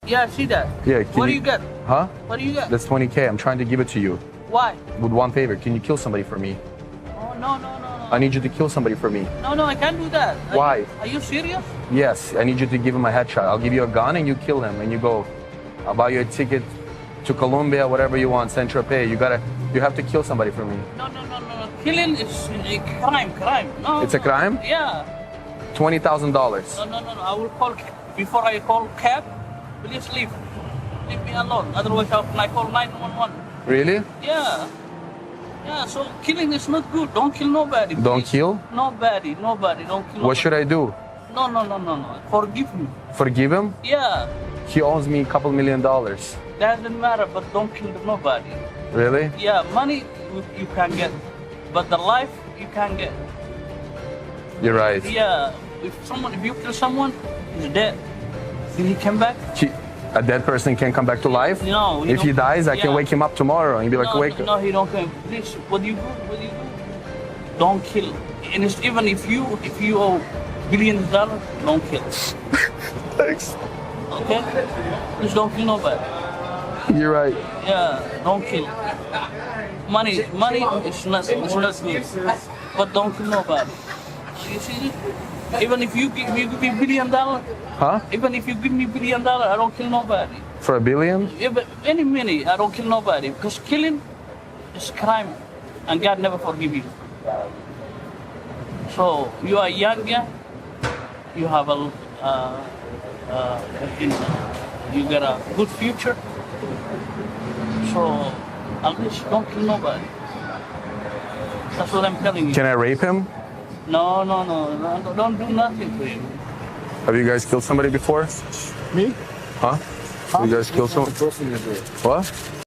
Yeah, I see that. Yeah, What do you get? Huh? What do you get? That's 20K. I'm trying to give it to you. Why? With one favor. Can you kill somebody for me? Oh, no, no, no, no. I need you to kill somebody for me. No, no, I can't do that. Why? Are you serious? Yes, I need you to give him a headshot. I'll give you a gun and you kill him and you go. I'll buy you a ticket to Colombia, whatever you want, Saint-Tropez. You have to kill somebody for me. No, no, no, no. Killing is a crime. No. It's a crime? Yeah. $20,000. No, no, no, no. I will call, before I call cab, please leave. Leave me alone. Otherwise, I call 911. Really? Yeah. Yeah, so killing is not good. Don't kill nobody. Don't please. kill? Nobody. Don't kill nobody. What should I do? No, no, no, no, no. Forgive me. Forgive him? Yeah. He owes me a couple $1 million. Doesn't matter, but don't kill nobody. Really? Yeah, money you can get, but the life you can't get. You're right. Yeah, if you kill someone, he's dead. Will he come back? A dead person can come back to life? No. If he dies, I can yeah. wake him up tomorrow and be like, no, wake up. No, he don't come. Please, what do you do? Don't kill. And it's, even if you owe billions of dollars, don't kill. Thanks. Okay? Please don't kill nobody. You're right. Yeah, don't kill. Money is not good, but don't kill nobody. You see it? Even if you give me $1 billion, Huh? even if you give me $1 billion, I don't kill nobody. For $1 billion? Even any money, I don't kill nobody because killing is crime, and God never forgive you. So you are young, yeah? You have you got a good future. So at least don't kill nobody. That's what I'm telling you. Can I rape him? No, don't do nothing to him. Have you guys killed somebody before? Me? Huh? You guys killed someone? Person is there. What?